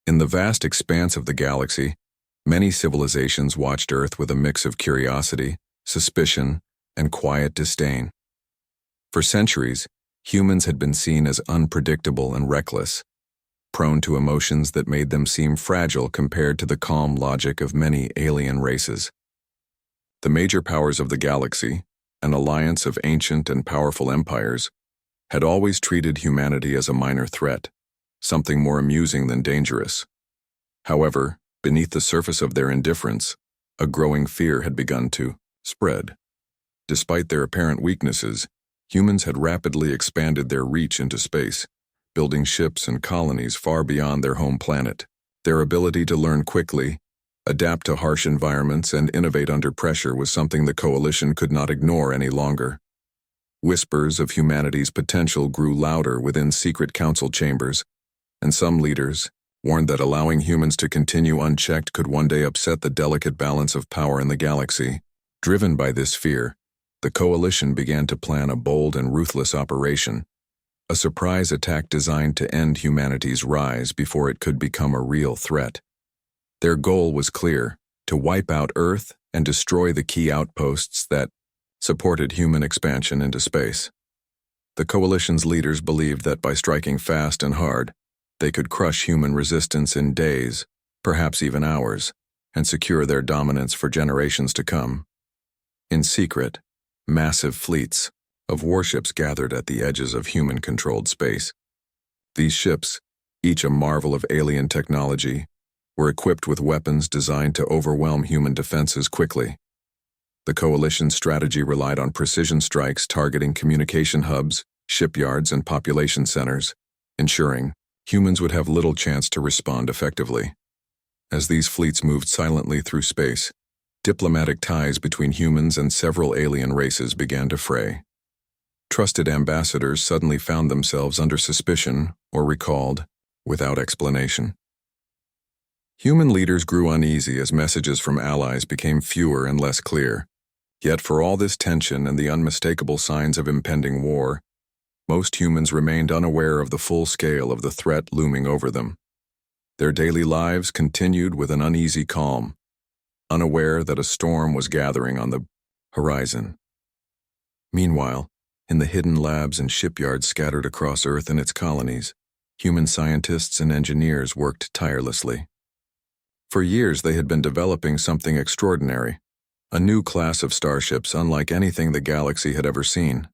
In the vast expanse of the galaxy, many civilizations watched Earth with a mix of curiosity, suspicion, and quiet disdain. For centuries, humans had been seen as unpredictable and reckless, prone to emotions that made them seem fragile compared to the calm logic of many alien races. The major powers of the galaxy, an alliance of ancient and powerful empires, had always treated humanity as a minor threat, something more amusing than dangerous. However, beneath the surface of their indifference, a growing fear had begun to spread. Despite their apparent weaknesses, humans had rapidly expanded their reach into space, building ships and colonies far beyond their home planet. Their ability to learn quickly, adapt to harsh environments, and innovate under pressure was something the Coalition could not ignore any longer. Whispers of humanity's potential grew louder within secret council chambers, and some leaders warned that allowing humans to continue unchecked could one day upset the delicate balance of power in the galaxy. Driven by this fear, the Coalition began to plan a bold and ruthless operation, a surprise attack designed to end humanity's rise before it could become a real threat. Their goal was clear: to wipe out Earth and destroy the key outposts that supported human expansion into space. The Coalition's leaders believed that by striking fast and hard, they could crush human resistance in days, perhaps even hours, and secure their dominance for generations to come. In secret, massive fleets of warships gathered at the edges of human-controlled space. These ships, each a marvel of alien technology, were equipped with weapons designed to overwhelm human defenses quickly. The Coalition's strategy relied on precision strikes targeting communication hubs, shipyards, and population centers, ensuring humans would have little chance to respond effectively. As these fleets moved silently through space, diplomatic ties between humans and several alien races began to fray. Trusted ambassadors suddenly found themselves under suspicion or recalled without explanation. Human leaders grew uneasy as messages from allies became fewer and less clear. Yet for all this tension and the unmistakable signs of impending war, most humans remained unaware of the full scale of the threat looming over them. Their daily lives continued with an uneasy calm, unaware that a storm was gathering on the horizon. Meanwhile, in the hidden labs and shipyards scattered across Earth and its colonies, human scientists and engineers worked tirelessly. For years they had been developing something extraordinary, a new class of starships unlike anything the galaxy had ever seen.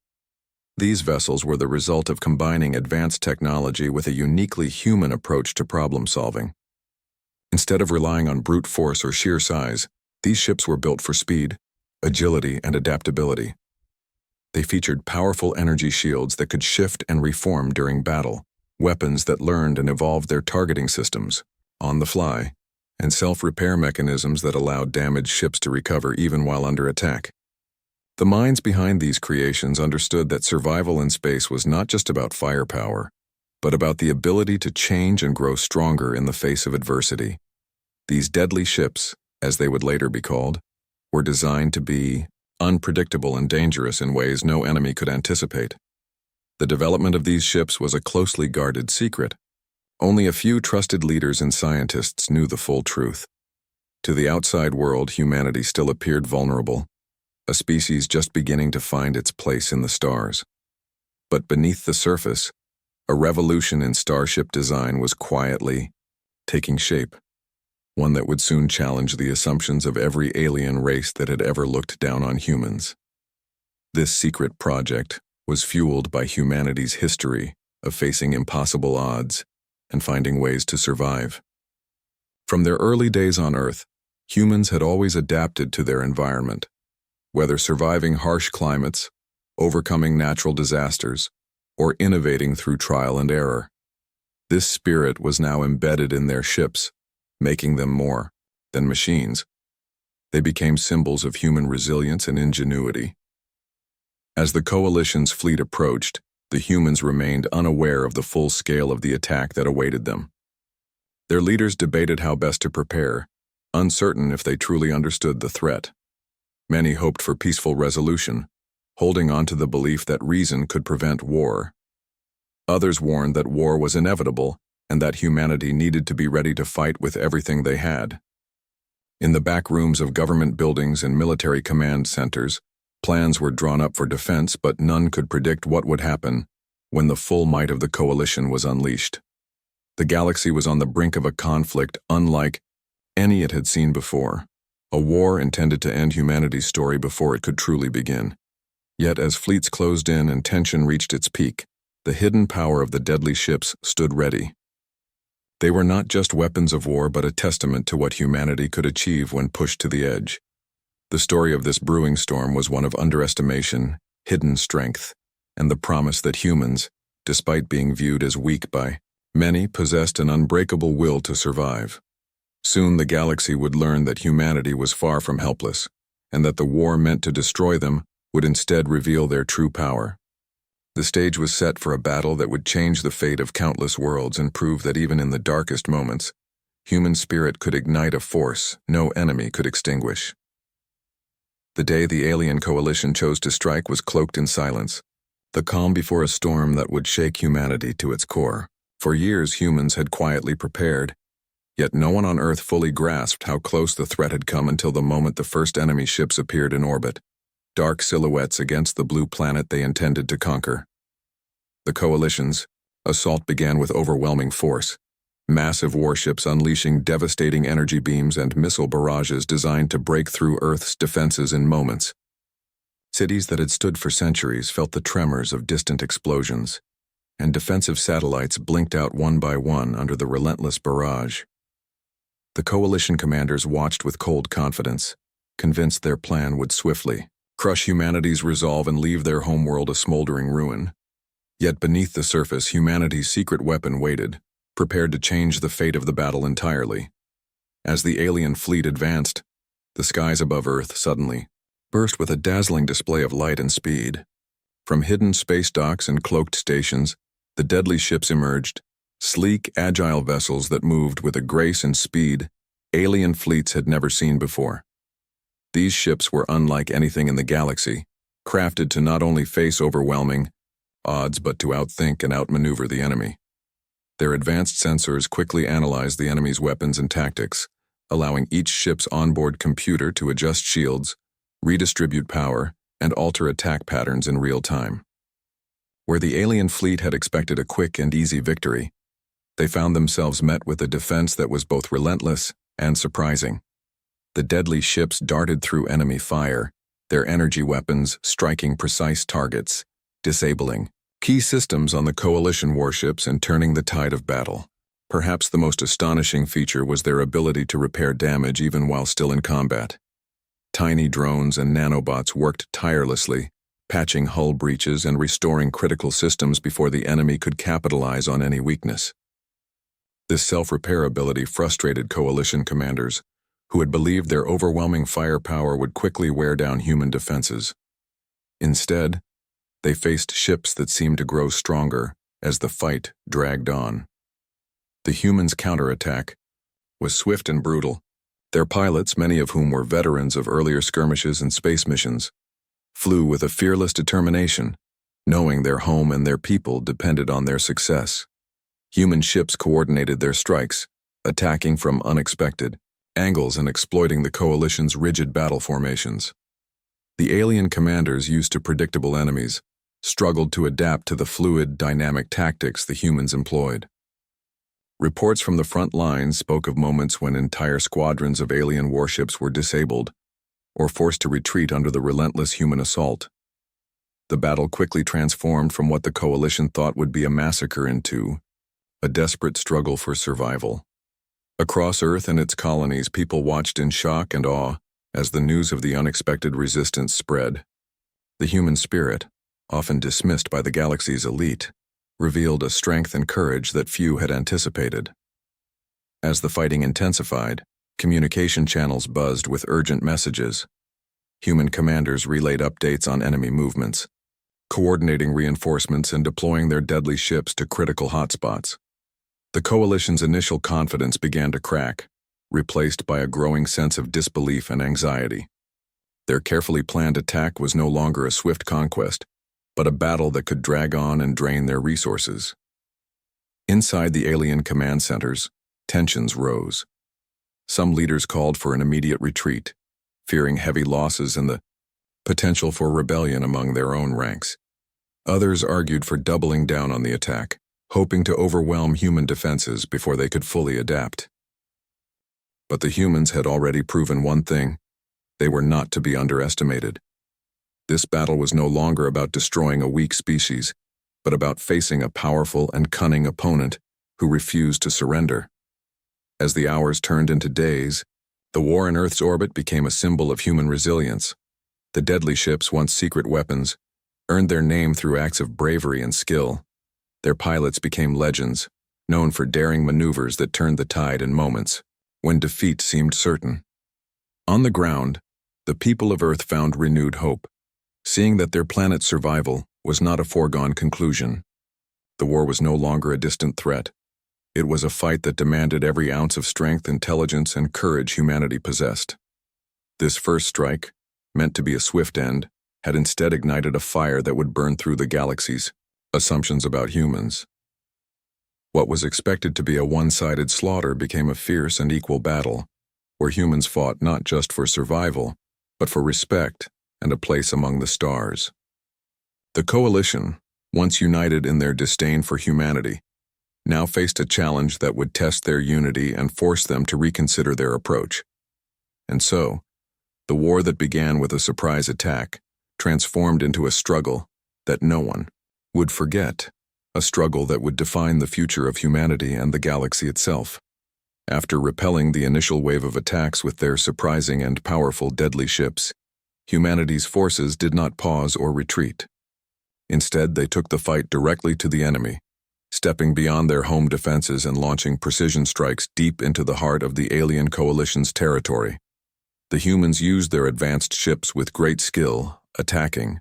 These vessels were the result of combining advanced technology with a uniquely human approach to problem-solving. Instead of relying on brute force or sheer size, these ships were built for speed, agility, and adaptability. They featured powerful energy shields that could shift and reform during battle, weapons that learned and evolved their targeting systems on the fly, and self-repair mechanisms that allowed damaged ships to recover even while under attack. The minds behind these creations understood that survival in space was not just about firepower, but about the ability to change and grow stronger in the face of adversity. These deadly ships, as they would later be called, were designed to be unpredictable and dangerous in ways no enemy could anticipate. The development of these ships was a closely guarded secret. Only a few trusted leaders and scientists knew the full truth. To the outside world, humanity still appeared vulnerable, a species just beginning to find its place in the stars. But beneath the surface, a revolution in starship design was quietly taking shape, one that would soon challenge the assumptions of every alien race that had ever looked down on humans. This secret project was fueled by humanity's history of facing impossible odds and finding ways to survive. From their early days on Earth, humans had always adapted to their environment, whether surviving harsh climates, overcoming natural disasters, or innovating through trial and error. This spirit was now embedded in their ships, making them more than machines. They became symbols of human resilience and ingenuity. As the Coalition's fleet approached, the humans remained unaware of the full scale of the attack that awaited them. Their leaders debated how best to prepare, uncertain if they truly understood the threat. Many hoped for peaceful resolution, holding on to the belief that reason could prevent war. Others warned that war was inevitable and that humanity needed to be ready to fight with everything they had. In the back rooms of government buildings and military command centers, plans were drawn up for defense, but none could predict what would happen when the full might of the coalition was unleashed. The galaxy was on the brink of a conflict unlike any it had seen before, a war intended to end humanity's story before it could truly begin. Yet as fleets closed in and tension reached its peak, the hidden power of the deadly ships stood ready. They were not just weapons of war, but a testament to what humanity could achieve when pushed to the edge. The story of this brewing storm was one of underestimation, hidden strength, and the promise that humans, despite being viewed as weak by many, possessed an unbreakable will to survive. Soon the galaxy would learn that humanity was far from helpless, and that the war meant to destroy them would instead reveal their true power. The stage was set for a battle that would change the fate of countless worlds and prove that even in the darkest moments, human spirit could ignite a force no enemy could extinguish. The day the alien coalition chose to strike was cloaked in silence, the calm before a storm that would shake humanity to its core. For years, humans had quietly prepared, yet no one on Earth fully grasped how close the threat had come until the moment the first enemy ships appeared in orbit, dark silhouettes against the blue planet they intended to conquer. The coalition's assault began with overwhelming force, massive warships unleashing devastating energy beams and missile barrages designed to break through Earth's defenses in moments. Cities that had stood for centuries felt the tremors of distant explosions, and defensive satellites blinked out one by one under the relentless barrage. The coalition commanders watched with cold confidence, convinced their plan would swiftly crush humanity's resolve and leave their homeworld a smoldering ruin. Yet beneath the surface, humanity's secret weapon waited, prepared to change the fate of the battle entirely. As the alien fleet advanced, the skies above Earth suddenly burst with a dazzling display of light and speed. From hidden space docks and cloaked stations, the deadly ships emerged, sleek, agile vessels that moved with a grace and speed alien fleets had never seen before. These ships were unlike anything in the galaxy, crafted to not only face overwhelming odds but to outthink and outmaneuver the enemy. Their advanced sensors quickly analyzed the enemy's weapons and tactics, allowing each ship's onboard computer to adjust shields, redistribute power, and alter attack patterns in real time. Where the alien fleet had expected a quick and easy victory, they found themselves met with a defense that was both relentless and surprising. The deadly ships darted through enemy fire, their energy weapons striking precise targets, disabling key systems on the coalition warships and turning the tide of battle. Perhaps the most astonishing feature was their ability to repair damage even while still in combat. Tiny drones and nanobots worked tirelessly, patching hull breaches and restoring critical systems before the enemy could capitalize on any weakness. This self-repair ability frustrated coalition commanders, who had believed their overwhelming firepower would quickly wear down human defenses. Instead, they faced ships that seemed to grow stronger as the fight dragged on. The humans' counterattack was swift and brutal. Their pilots, many of whom were veterans of earlier skirmishes and space missions, flew with a fearless determination, knowing their home and their people depended on their success. Human ships coordinated their strikes, attacking from unexpected angles and exploiting the coalition's rigid battle formations. The alien commanders, used to predictable enemies, struggled to adapt to the fluid, dynamic tactics the humans employed. Reports from the front lines spoke of moments when entire squadrons of alien warships were disabled or forced to retreat under the relentless human assault. The battle quickly transformed from what the coalition thought would be a massacre into a desperate struggle for survival. Across Earth and its colonies, people watched in shock and awe as the news of the unexpected resistance spread. The human spirit, often dismissed by the galaxy's elite, revealed a strength and courage that few had anticipated. As the fighting intensified, communication channels buzzed with urgent messages. Human commanders relayed updates on enemy movements, coordinating reinforcements and deploying their deadly ships to critical hotspots. The coalition's initial confidence began to crack, replaced by a growing sense of disbelief and anxiety. Their carefully planned attack was no longer a swift conquest, but a battle that could drag on and drain their resources. Inside the alien command centers, tensions rose. Some leaders called for an immediate retreat, fearing heavy losses and the potential for rebellion among their own ranks. Others argued for doubling down on the attack, hoping to overwhelm human defenses before they could fully adapt. But the humans had already proven one thing: they were not to be underestimated. This battle was no longer about destroying a weak species, but about facing a powerful and cunning opponent who refused to surrender. As the hours turned into days, the war in Earth's orbit became a symbol of human resilience. The deadly ships, once secret weapons, earned their name through acts of bravery and skill. Their pilots became legends, known for daring maneuvers that turned the tide in moments, when defeat seemed certain. On the ground, the people of Earth found renewed hope, seeing that their planet's survival was not a foregone conclusion. The war was no longer a distant threat. It was a fight that demanded every ounce of strength, intelligence, and courage humanity possessed. This first strike, meant to be a swift end, had instead ignited a fire that would burn through the galaxies. Assumptions about humans. What was expected to be a one-sided slaughter became a fierce and equal battle, where humans fought not just for survival, but for respect and a place among the stars. The Coalition, once united in their disdain for humanity, now faced a challenge that would test their unity and force them to reconsider their approach. And so, the war that began with a surprise attack transformed into a struggle that no one would forget, a struggle that would define the future of humanity and the galaxy itself. After repelling the initial wave of attacks with their surprising and powerful deadly ships, humanity's forces did not pause or retreat. Instead, they took the fight directly to the enemy, stepping beyond their home defenses and launching precision strikes deep into the heart of the alien coalition's territory. The humans used their advanced ships with great skill, attacking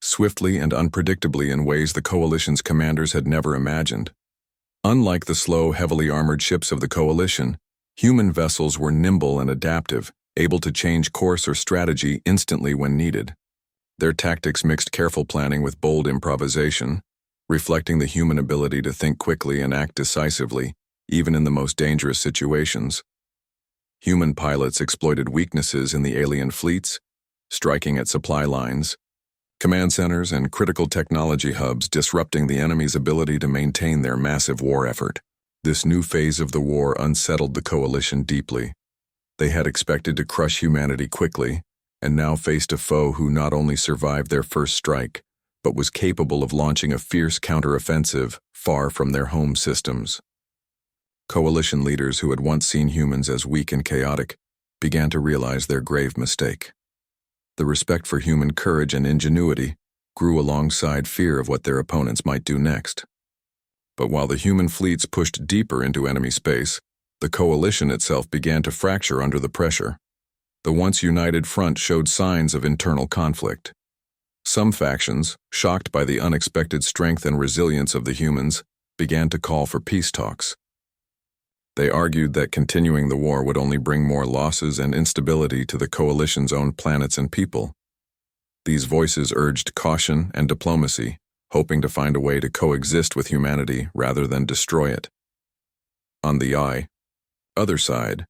swiftly and unpredictably in ways the coalition's commanders had never imagined. Unlike the slow, heavily armored ships of the coalition, human vessels were nimble and adaptive, able to change course or strategy instantly when needed. Their tactics mixed careful planning with bold improvisation, reflecting the human ability to think quickly and act decisively, even in the most dangerous situations. Human pilots exploited weaknesses in the alien fleets, striking at supply lines, command centers, and critical technology hubs, disrupting the enemy's ability to maintain their massive war effort. This new phase of the war unsettled the coalition deeply. They had expected to crush humanity quickly, and now faced a foe who not only survived their first strike, but was capable of launching a fierce counteroffensive far from their home systems. Coalition leaders who had once seen humans as weak and chaotic began to realize their grave mistake. The respect for human courage and ingenuity grew alongside fear of what their opponents might do next. But while the human fleets pushed deeper into enemy space, the coalition itself began to fracture under the pressure. The once united front showed signs of internal conflict. Some factions, shocked by the unexpected strength and resilience of the humans, began to call for peace talks. They argued that continuing the war would only bring more losses and instability to the coalition's own planets and people. These voices urged caution and diplomacy, hoping to find a way to coexist with humanity rather than destroy it. On the other side,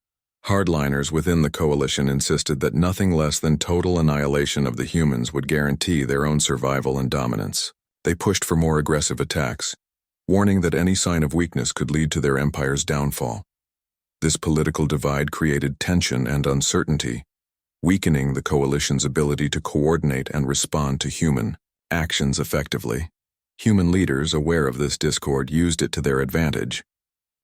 hardliners within the coalition insisted that nothing less than total annihilation of the humans would guarantee their own survival and dominance. They pushed for more aggressive attacks, warning that any sign of weakness could lead to their empire's downfall. This political divide created tension and uncertainty, weakening the coalition's ability to coordinate and respond to human actions effectively. Human leaders, aware of this discord, used it to their advantage.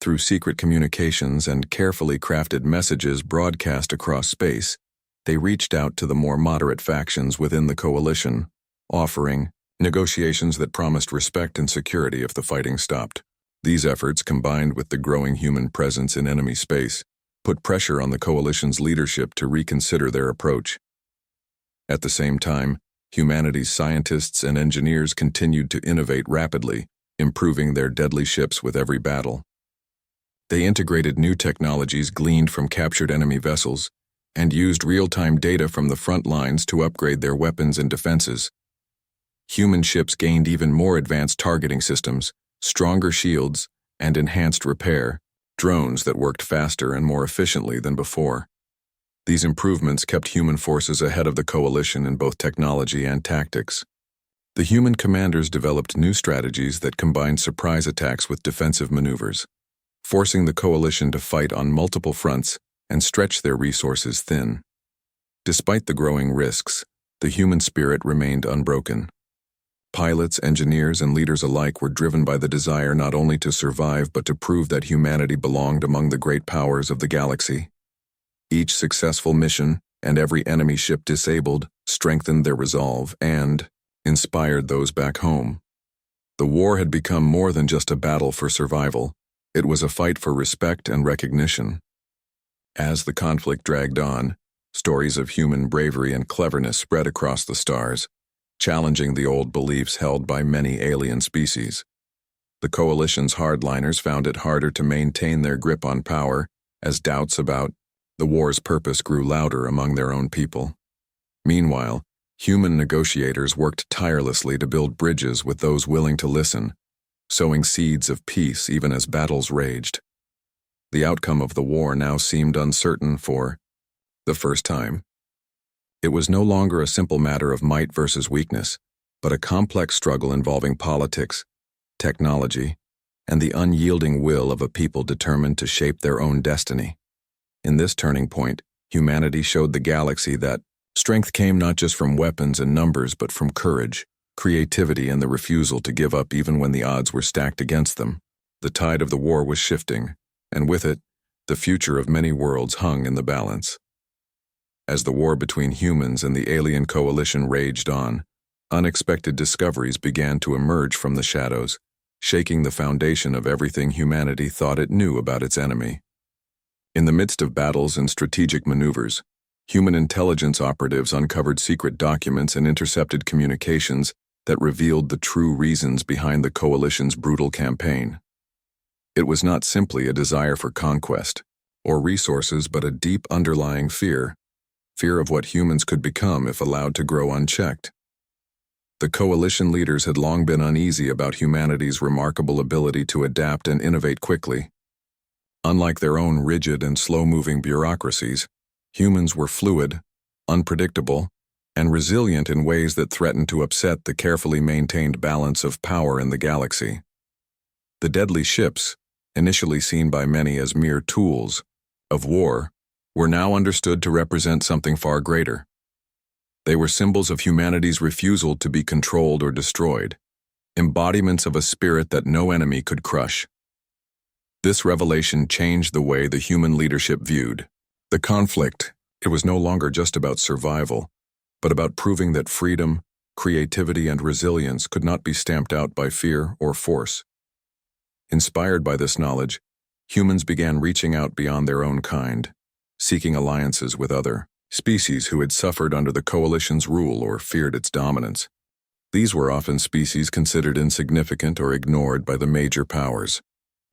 Through secret communications and carefully crafted messages broadcast across space, they reached out to the more moderate factions within the coalition, offering negotiations that promised respect and security if the fighting stopped. These efforts, combined with the growing human presence in enemy space, put pressure on the coalition's leadership to reconsider their approach. At the same time, humanity's scientists and engineers continued to innovate rapidly, improving their deadly ships with every battle. They integrated new technologies gleaned from captured enemy vessels and used real-time data from the front lines to upgrade their weapons and defenses. Human ships gained even more advanced targeting systems, stronger shields, and enhanced repair, drones that worked faster and more efficiently than before. These improvements kept human forces ahead of the coalition in both technology and tactics. The human commanders developed new strategies that combined surprise attacks with defensive maneuvers, forcing the coalition to fight on multiple fronts and stretch their resources thin. Despite the growing risks, the human spirit remained unbroken. Pilots, engineers, and leaders alike were driven by the desire not only to survive but to prove that humanity belonged among the great powers of the galaxy. Each successful mission and every enemy ship disabled strengthened their resolve and inspired those back home. The war had become more than just a battle for survival. It was a fight for respect and recognition. As the conflict dragged on, stories of human bravery and cleverness spread across the stars, challenging the old beliefs held by many alien species. The coalition's hardliners found it harder to maintain their grip on power as doubts about the war's purpose grew louder among their own people. Meanwhile, human negotiators worked tirelessly to build bridges with those willing to listen, sowing seeds of peace even as battles raged. The outcome of the war now seemed uncertain for the first time. It was no longer a simple matter of might versus weakness, but a complex struggle involving politics, technology, and the unyielding will of a people determined to shape their own destiny. In this turning point, humanity showed the galaxy that strength came not just from weapons and numbers but from courage, creativity, and the refusal to give up even when the odds were stacked against them. The tide of the war was shifting, and with it, the future of many worlds hung in the balance. As the war between humans and the alien coalition raged on, unexpected discoveries began to emerge from the shadows, shaking the foundation of everything humanity thought it knew about its enemy. In the midst of battles and strategic maneuvers, human intelligence operatives uncovered secret documents and intercepted communications that revealed the true reasons behind the coalition's brutal campaign. It was not simply a desire for conquest or resources, but a deep underlying fear of what humans could become if allowed to grow unchecked. The coalition leaders had long been uneasy about humanity's remarkable ability to adapt and innovate quickly. Unlike their own rigid and slow-moving bureaucracies, humans were fluid, unpredictable, and resilient in ways that threatened to upset the carefully maintained balance of power in the galaxy. The deadly ships, initially seen by many as mere tools of war, were now understood to represent something far greater. They were symbols of humanity's refusal to be controlled or destroyed, embodiments of a spirit that no enemy could crush. This revelation changed the way the human leadership viewed the conflict. It was no longer just about survival, but about proving that freedom, creativity, and resilience could not be stamped out by fear or force. Inspired by this knowledge, humans began reaching out beyond their own kind, seeking alliances with other species who had suffered under the coalition's rule or feared its dominance. These were often species considered insignificant or ignored by the major powers,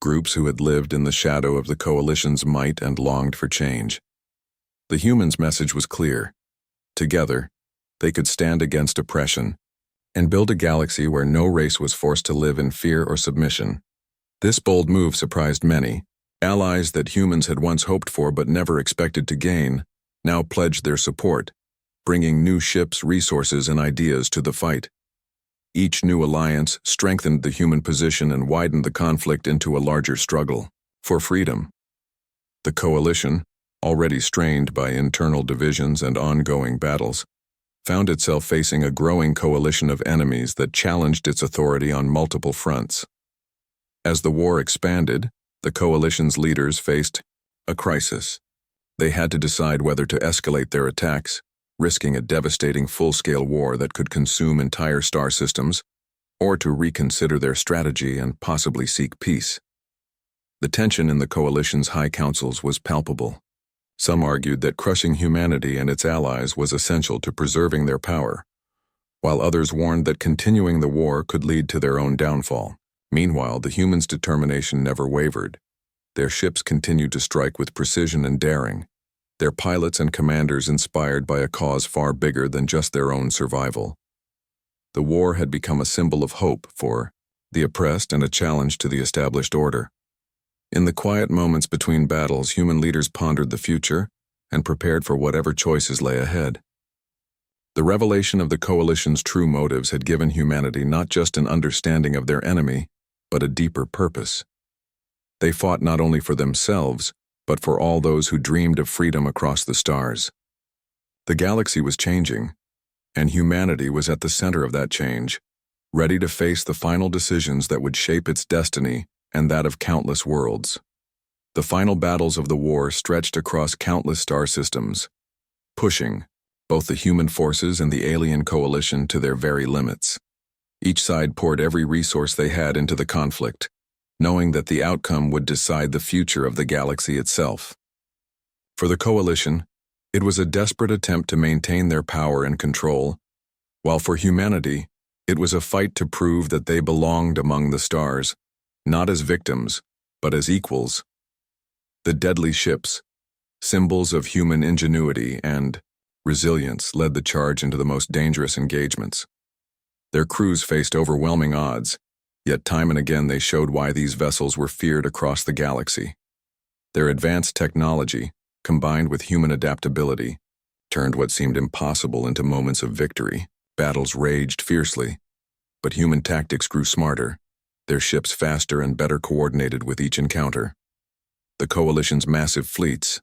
groups who had lived in the shadow of the coalition's might and longed for change. The humans' message was clear. Together, they could stand against oppression and build a galaxy where no race was forced to live in fear or submission. This bold move surprised many. Allies that humans had once hoped for but never expected to gain now pledged their support, bringing new ships, resources, and ideas to the fight. Each new alliance strengthened the human position and widened the conflict into a larger struggle for freedom. The coalition, already strained by internal divisions and ongoing battles, found itself facing a growing coalition of enemies that challenged its authority on multiple fronts. As the war expanded, the coalition's leaders faced a crisis. They had to decide whether to escalate their attacks, risking a devastating full-scale war that could consume entire star systems, or to reconsider their strategy and possibly seek peace. The tension in the coalition's high councils was palpable. Some argued that crushing humanity and its allies was essential to preserving their power, while others warned that continuing the war could lead to their own downfall. Meanwhile, the humans' determination never wavered. Their ships continued to strike with precision and daring, their pilots and commanders inspired by a cause far bigger than just their own survival. The war had become a symbol of hope for the oppressed and a challenge to the established order. In the quiet moments between battles, human leaders pondered the future and prepared for whatever choices lay ahead. The revelation of the coalition's true motives had given humanity not just an understanding of their enemy, but a deeper purpose. They fought not only for themselves, but for all those who dreamed of freedom across the stars. The galaxy was changing, and humanity was at the center of that change, ready to face the final decisions that would shape its destiny and that of countless worlds. The final battles of the war stretched across countless star systems, pushing both the human forces and the alien coalition to their very limits. Each side poured every resource they had into the conflict, knowing that the outcome would decide the future of the galaxy itself. For the coalition, it was a desperate attempt to maintain their power and control, while for humanity, it was a fight to prove that they belonged among the stars, not as victims, but as equals. The deadly ships, symbols of human ingenuity and resilience, led the charge into the most dangerous engagements. Their crews faced overwhelming odds, yet time and again they showed why these vessels were feared across the galaxy. Their advanced technology, combined with human adaptability, turned what seemed impossible into moments of victory. Battles raged fiercely, but human tactics grew smarter, their ships faster and better coordinated with each encounter. The coalition's massive fleets,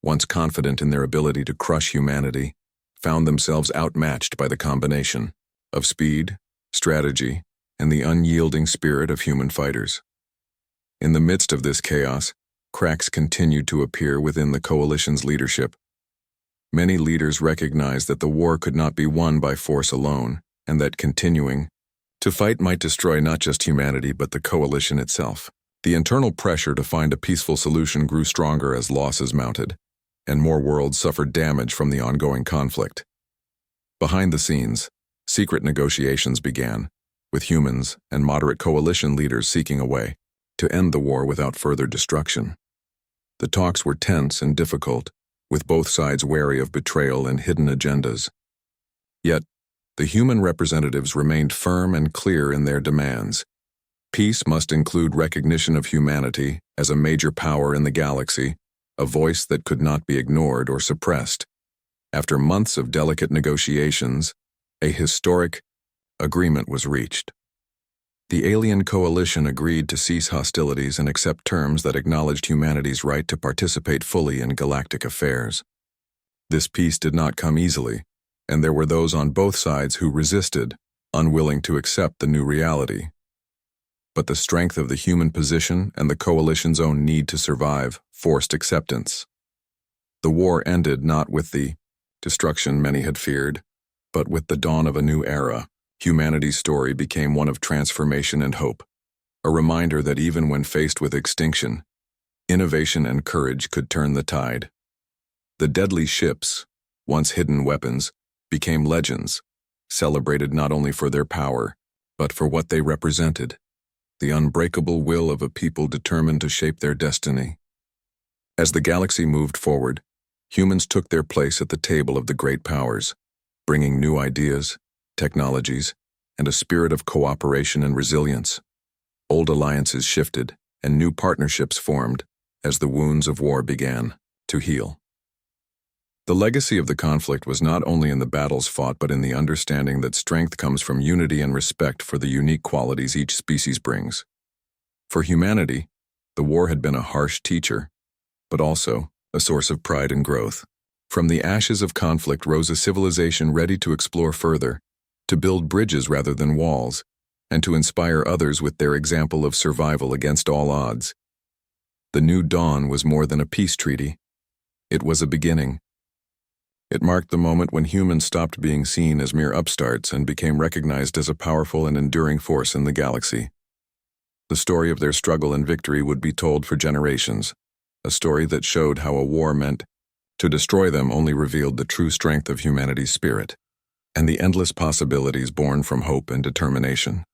once confident in their ability to crush humanity, found themselves outmatched by the combination of speed, strategy, and the unyielding spirit of human fighters. In the midst of this chaos, cracks continued to appear within the coalition's leadership. Many leaders recognized that the war could not be won by force alone, and that continuing to fight might destroy not just humanity but the coalition itself. The internal pressure to find a peaceful solution grew stronger as losses mounted, and more worlds suffered damage from the ongoing conflict. Behind the scenes, secret negotiations began, with humans and moderate coalition leaders seeking a way to end the war without further destruction. The talks were tense and difficult, with both sides wary of betrayal and hidden agendas. Yet, the human representatives remained firm and clear in their demands. Peace must include recognition of humanity as a major power in the galaxy, a voice that could not be ignored or suppressed. After months of delicate negotiations, a historic agreement was reached. The alien coalition agreed to cease hostilities and accept terms that acknowledged humanity's right to participate fully in galactic affairs. This peace did not come easily, and there were those on both sides who resisted, unwilling to accept the new reality. But the strength of the human position and the coalition's own need to survive forced acceptance. The war ended not with the destruction many had feared, but with the dawn of a new era. Humanity's story became one of transformation and hope, a reminder that even when faced with extinction, innovation and courage could turn the tide. The deadly ships, once hidden weapons, became legends, celebrated not only for their power, but for what they represented, the unbreakable will of a people determined to shape their destiny. As the galaxy moved forward, humans took their place at the table of the great powers, bringing new ideas, technologies, and a spirit of cooperation and resilience. Old alliances shifted, and new partnerships formed as the wounds of war began to heal. The legacy of the conflict was not only in the battles fought but in the understanding that strength comes from unity and respect for the unique qualities each species brings. For humanity, the war had been a harsh teacher, but also a source of pride and growth. From the ashes of conflict rose a civilization ready to explore further, to build bridges rather than walls, and to inspire others with their example of survival against all odds. The new dawn was more than a peace treaty. It was a beginning. It marked the moment when humans stopped being seen as mere upstarts and became recognized as a powerful and enduring force in the galaxy. The story of their struggle and victory would be told for generations, a story that showed how a war meant to destroy them only revealed the true strength of humanity's spirit, and the endless possibilities born from hope and determination.